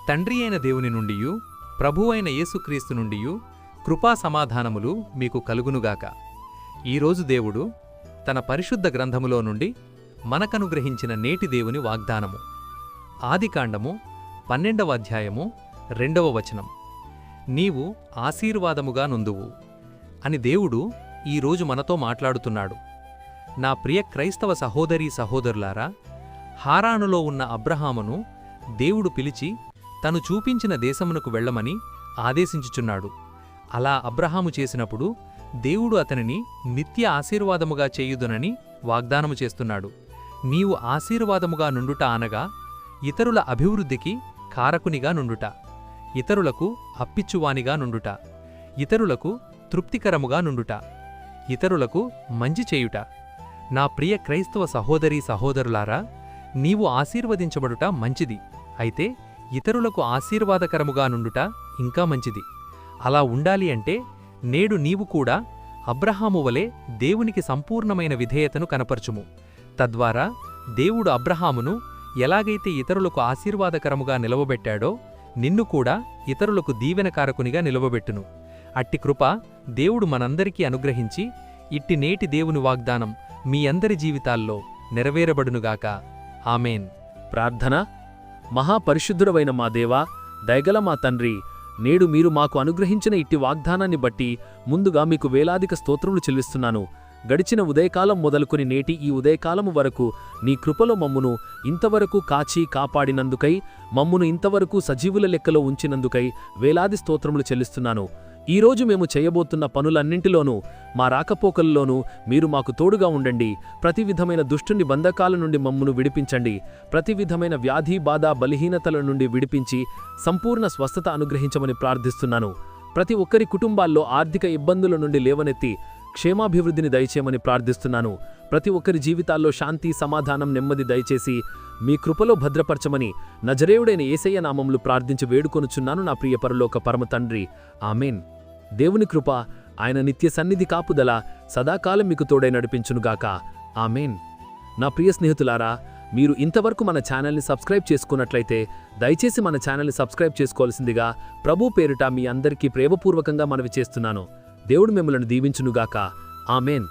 తండ్రి అయిన దేవుని నుండియు ప్రభువైన యేసుక్రీస్తు నుండియు కృపా సమాధానములు మీకు కలుగునుగాక. ఈరోజు దేవుడు తన పరిశుద్ధ గ్రంథములో నుండి మనకనుగ్రహించిన నేటి దేవుని వాగ్దానము. ఆదికాండము 12వ అధ్యాయము 2వ వచనం. నీవు ఆశీర్వాదముగా నొందువు అని దేవుడు ఈరోజు మనతో మాట్లాడుతున్నాడు. నా ప్రియ క్రైస్తవ సహోదరీ సహోదరులారా, హారానులో ఉన్న అబ్రహామును దేవుడు పిలిచి తను చూపించిన దేశమునకు వెళ్ళమని ఆదేశించుచున్నాడు. అలా అబ్రహాము చేసినప్పుడు దేవుడు అతనిని నిత్య ఆశీర్వాదముగా చేయుదునని వాగ్దానము చేస్తున్నాడు. నీవు ఆశీర్వాదముగా నుండుట అనగా ఇతరుల అభివృద్ధికి కారకునిగా నుండుట, ఇతరులకు అప్పిచ్చువానిగా నుండుట, ఇతరులకు తృప్తికరముగా నుండుట, ఇతరులకు మంచి చేయుట. నా ప్రియ క్రైస్తవ సహోదరీ సహోదరులారా, నీవు ఆశీర్వదించబడుట మంచిది. అయితే ఇతరులకు ఆశీర్వాదకరముగా నుండుట ఇంకా మంచిది. అలా ఉండాలి అంటే నేడు నీవు కూడా అబ్రహాము వలె దేవునికి సంపూర్ణమైన విధేయతను కనపరచుము. తద్వారా దేవుడు అబ్రహామును ఎలాగైతే ఇతరులకు ఆశీర్వాదకరముగా నిలవబెట్టాడో నిన్ను కూడా ఇతరులకు దీవెనకారకునిగా నిలవబెట్టును. అట్టి కృప దేవుడు మనందరికీ అనుగ్రహించి ఇట్టి నేటి దేవుని వాగ్దానం మీ అందరి జీవితాల్లో నెరవేరబడునుగాక. ఆమేన్. ప్రార్థన. మహాపరిశుద్ధుడవైన మా దేవా, దయగల మా తండ్రి, నేడు మీరు మాకు అనుగ్రహించిన ఇట్టి వాగ్దానాన్ని బట్టి ముందుగా మీకు వేలాదిక స్తోత్రములు చెల్లిస్తున్నాను. గడిచిన ఉదయకాలం మొదలుకొని నేటి ఈ ఉదయకాలము వరకు నీ కృపలో మమ్మును ఇంతవరకు కాచి కాపాడినందుకై, మమ్మును ఇంతవరకు సజీవుల లెక్కలో ఉంచినందుకై వేలాది స్తోత్రములు చెల్లిస్తున్నాను. ఈరోజు మేము చేయబోతున్న పనులన్నింటిలోనూ, మా రాకపోకల్లోనూ మీరు మాకు తోడుగా ఉండండి. ప్రతి విధమైన దుష్టుని బంధకాల నుండి మమ్మును విడిపించండి. ప్రతి విధమైన వ్యాధి బాధ బలహీనతల నుండి విడిపించి సంపూర్ణ స్వస్థత అనుగ్రహించమని ప్రార్థిస్తున్నాను. ప్రతి ఒక్కరి కుటుంబాల్లో ఆర్థిక ఇబ్బందుల నుండి లేవనెత్తి క్షేమాభివృద్ధిని దయచేయమని ప్రార్థిస్తున్నాను. ప్రతి ఒక్కరి జీవితాల్లో శాంతి, సమాధానం, నెమ్మది దయచేసి మీ కృపలో భద్రపరచమని నజరేయుడైన యేసయ్య నామములు ప్రార్థించి వేడుకొనుచున్నాను నా ప్రియ పరలోక పరమ తండ్రి. ఆమేన్. దేవుని కృప, ఆయన నిత్య సన్నిధి కాపుదల సదాకాలం మీకు తోడై నడిపించునుగాక. ఆమేన్. నా ప్రియ స్నేహితులారా, మీరు ఇంతవరకు మన ఛానల్ని సబ్స్క్రైబ్ చేసుకున్నట్లయితే దయచేసి మన ఛానల్ని సబ్స్క్రైబ్ చేసుకోవాల్సిందిగా ప్రభు పేరిట మీ అందరికీ ప్రేమపూర్వకంగా మనవి చేస్తున్నాను. దేవుడు మిమ్మల్ని దీవించునుగాక. ఆమేన్.